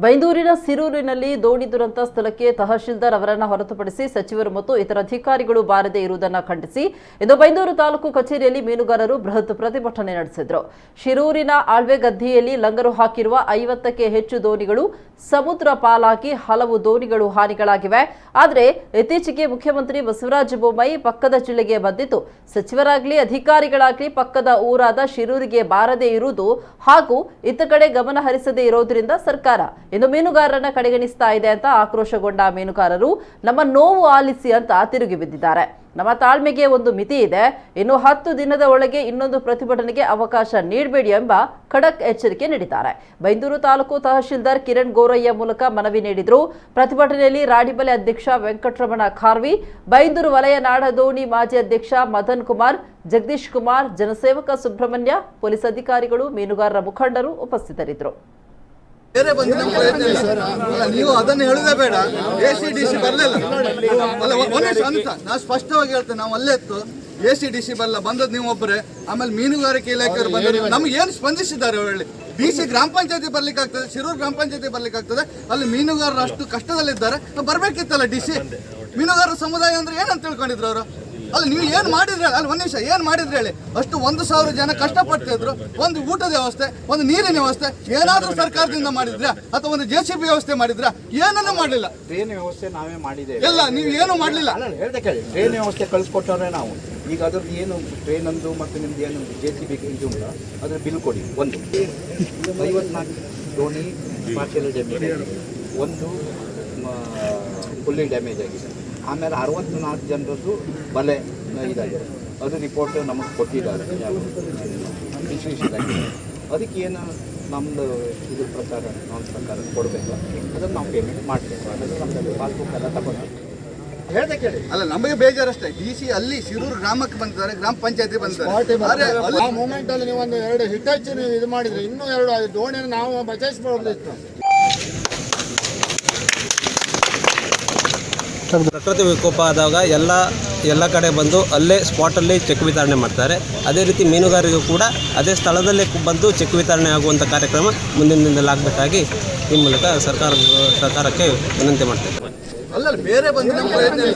ಬೈಂದೂರಿನ ಸಿರೂರಿನಲ್ಲಿ ದೋಣಿ ದುರಂತ ಸ್ಥಳಕ್ಕೆ ತಹಶೀಲ್ದಾರ್ ಅವರನ್ನು ಹೊರತುಪಡಿಸಿ ಸಚಿವರು ಮತ್ತು ಇತರ ಅಧಿಕಾರಿಗಳು ಬಾರದೇ ಇರುವುದನ್ನು ಖಂಡಿಸಿ ಇಂದು ಬೈಂದೂರು ತಾಲೂಕು ಕಚೇರಿಯಲ್ಲಿ ಮೀನುಗಾರರು ಬೃಹತ್ ಪ್ರತಿಭಟನೆ ನಡೆಸಿದರು. ಶಿರೂರಿನ ಆಳ್ವೆಗದ್ದಿಯಲ್ಲಿ ಲಂಗರು ಹಾಕಿರುವ 50ಕ್ಕೆ ಹೆಚ್ಚು ದೋಣಿಗಳು ಸಮುದ್ರ ಪಾಲಾಗಿ ಹಲವು ದೋಣಿಗಳು ಹಾನಿಗಳಾಗಿವೆ. ಆದರೆ ಇತ್ತೀಚೆಗೆ ಮುಖ್ಯಮಂತ್ರಿ ಬಸವರಾಜ ಬೊಮ್ಮಾಯಿ ಪಕ್ಕದ ಜಿಲ್ಲೆಗೆ ಬಂದಿದ್ದು ಸಚಿವರಾಗಲಿ ಅಧಿಕಾರಿಗಳಾಗಲಿ ಪಕ್ಕದ ಊರಾದ ಶಿರೂರಿಗೆ ಬಾರದೇ ಇರುವುದು ಹಾಗೂ ಇತ್ತ ಕಡೆ ಗಮನ ಹರಿಸದೇ ಇರೋದ್ರಿಂದ ಸರ್ಕಾರ ಇನ್ನು ಮೀನುಗಾರರನ್ನ ಕಡೆಗಣಿಸ್ತಾ ಇದೆ ಅಂತ ಆಕ್ರೋಶಗೊಂಡ ಮೀನುಗಾರರು ನಮ್ಮ ನೋವು ಆಲಿಸಿ ಅಂತ ತಿರುಗಿ ಬಿದ್ದಿದ್ದಾರೆ. ನಮ್ಮ ತಾಳ್ಮೆಗೆ ಒಂದು ಮಿತಿ ಇದೆ, ಇನ್ನು 10 ದಿನದ ಒಳಗೆ ಇನ್ನೊಂದು ಪ್ರತಿಭಟನೆಗೆ ಅವಕಾಶ ನೀಡಬೇಡಿ ಎಂಬ ಖಡಕ್ ಎಚ್ಚರಿಕೆ ನೀಡಿದ್ದಾರೆ. ಬೈಂದೂರು ತಾಲೂಕು ತಹಶೀಲ್ದಾರ್ ಕಿರಣ್ ಗೋರಯ್ಯ ಮೂಲಕ ಮನವಿ ನೀಡಿದರು. ಪ್ರತಿಭಟನೆಯಲ್ಲಿ ರಾಡಿಬಲೆ ಅಧ್ಯಕ್ಷ ವೆಂಕಟರಮಣ ಖಾರ್ವಿ, ಬೈಂದೂರು ವಲಯ ನಾಡದೋಣಿ ಮಾಜಿ ಅಧ್ಯಕ್ಷ ಮದನ್ ಕುಮಾರ್, ಜಗದೀಶ್ ಕುಮಾರ್, ಜನಸೇವಕ ಸುಬ್ರಹ್ಮಣ್ಯ, ಪೊಲೀಸ್ ಅಧಿಕಾರಿಗಳು, ಮೀನುಗಾರರ ಮುಖಂಡರು ಉಪಸ್ಥಿತರಿದ್ದರು. ಬೇರೆ ಬಂದಿನ ಪ್ರಯತ್ನ ಇಲ್ಲ. ನೀವು ಅದನ್ನು ಹೇಳುದೇ ಬೇಡ. ACDC ಬರಲಿಲ್ಲ ಅಲ್ಲ, ಅಂತ ನಾನು ಸ್ಪಷ್ಟವಾಗಿ ಹೇಳ್ತೇನೆ. ನಾವು ಅಲ್ಲೇ ಇತ್ತು, ACDC ಬರಲ್ಲ, ಬಂದದ್ದು ನೀವು ಒಬ್ಬರೇ. ಆಮೇಲೆ ಮೀನುಗಾರಿಕೆ ಇಲಾಖೆಯವರು ಬಂದರು, ನಮ್ಗೆ ಏನು ಸ್ಪಂದಿಸಿದ್ದಾರೆ ಹೇಳಿ. DC ಗ್ರಾಮ ಪಂಚಾಯತಿ ಬರ್ಲಿಕ್ಕೆ ಆಗ್ತದೆ, ಶಿರೂರು ಗ್ರಾಮ ಪಂಚಾಯತಿ ಬರ್ಲಿಕ್ಕೆ ಆಗ್ತದೆ. ಅಲ್ಲಿ ಮೀನುಗಾರರು ಅಷ್ಟು ಕಷ್ಟದಲ್ಲಿದ್ದಾರೆ, ಬರ್ಬೇಕಿತ್ತಲ್ಲ. DC ಮೀನುಗಾರರ ಸಮುದಾಯ ಅಂದ್ರೆ ಏನಂತ ತಿಳ್ಕೊಂಡಿದ್ರು ಅವರು? ಅಲ್ಲಿ ನೀವು ಏನು ಮಾಡಿದ್ರೆ ಅಲ್ಲಿ ಒಂದು ನಿಮಿಷ ಏನು ಮಾಡಿದ್ರೆ ಹೇಳಿ. ಅಷ್ಟು 1,000 ಜನ ಕಷ್ಟಪಡ್ತಿದ್ರು. ಒಂದು ಊಟದ ವ್ಯವಸ್ಥೆ, ಒಂದು ನೀರಿನ ವ್ಯವಸ್ಥೆ ಏನಾದರೂ ಸರ್ಕಾರದಿಂದ ಮಾಡಿದ್ರೆ ಅಥವಾ ಒಂದು JCB ವ್ಯವಸ್ಥೆ ಮಾಡಿದ್ರೆ? ಏನನ್ನು ಮಾಡಲಿಲ್ಲ. ಟ್ರೈನ್ ವ್ಯವಸ್ಥೆ ನಾವೇ ಮಾಡಿದ್ದೇವೆ. ಎಲ್ಲ ನೀವು ಏನು ಮಾಡಲಿಲ್ಲ. ಹೇಳ್ದೆ ಕೇಳಿ, ಟ್ರೈನ್ ವ್ಯವಸ್ಥೆ ಕಳಿಸ್ಕೊಟ್ಟವ್ರೆ ನಾವು. ಈಗ ಅದ್ರದ್ದು ಏನು ಟ್ರೈನ್ ಅಂದು ಮತ್ತು ನಿಮ್ದು ಏನು JCB ಇದು ಉಂಟ ಅದ್ರ ಬಿಲ್ ಕೊಡಿ. ಒಂದು 54 ದೋಣಿ ಪಾರ್ಷಿಯಲ್ ಡ್ಯಾಮೇಜ್ ಆಗಿದೆ, ಒಂದು ಫುಲ್ಲಿ ಡ್ಯಾಮೇಜ್ ಆಗಿದೆ. ಆಮೇಲೆ 64 ಜನರದ್ದು ಬಲೆ ಇದಾಗಿದೆ. ಅದು ರಿಪೋರ್ಟ್ ನಮಗೆ ಕೊಟ್ಟಿದ್ದಾರೆ ಇದಾಗಿದೆ. ಅದಕ್ಕೆ ಏನು ನಮ್ಮದು ಇದ್ರ ಪ್ರಕಾರ ನಾನ್ ಪ್ರಕಾರ ಕೊಡಬೇಕು, ಅದನ್ನು ನಾವು ಪೇಮೆಂಟ್ ಮಾಡಬೇಕು. ಅದನ್ನು ನಮ್ಮದು ಪಾಸ್ಬುಕ್ ಎಲ್ಲ ತಗೊಂಡು ಹೇಳ್ದೆ ಕೇಳಿ. ಅಲ್ಲ, ನಮಗೆ ಬೇಜಾರಷ್ಟೇ. DC ಅಲ್ಲಿ ಶಿರೂರು ಗ್ರಾಮಕ್ಕೆ ಬಂದಿದ್ದಾರೆ, ಗ್ರಾಮ ಪಂಚಾಯತಿ ಬಂದಿದ್ದಾರೆ. ಆ ಮೂಮೆಂಟ್ ಅಲ್ಲಿ ನೀವು ಒಂದು 2 ಹಿಟಾಚಿ ನೀವು ಇದು ಮಾಡಿದ್ರೆ ಇನ್ನೂ 2 ದೋಣಿಯನ್ನು ನಾವು ಬಚಾಯಿಸಬಹುದಿತ್ತು. ಪ್ರಕೃತಿ ವಿಕೋಪ ಆದಾಗ ಎಲ್ಲ ಕಡೆ ಬಂದು ಅಲ್ಲೇ ಸ್ಪಾಟಲ್ಲಿ ಚೆಕ್ ವಿತರಣೆ ಮಾಡ್ತಾರೆ. ಅದೇ ರೀತಿ ಮೀನುಗಾರರಿಗೂ ಕೂಡ ಅದೇ ಸ್ಥಳದಲ್ಲೇ ಬಂದು ಚೆಕ್ ವಿತರಣೆ ಆಗುವಂಥ ಕಾರ್ಯಕ್ರಮ ಮುಂದಿನ ದಿನದಲ್ಲಿ ಆಗಬೇಕಾಗಿ ಈ ಮೂಲಕ ಸರ್ಕಾರಕ್ಕೆ ವಿನಂತಿ ಮಾಡ್ತಾರೆ. ಅಲ್ಲ, ಬೇರೆ ಬಂದಿನ ಪ್ರಯತ್ನ ಇಲ್ಲ.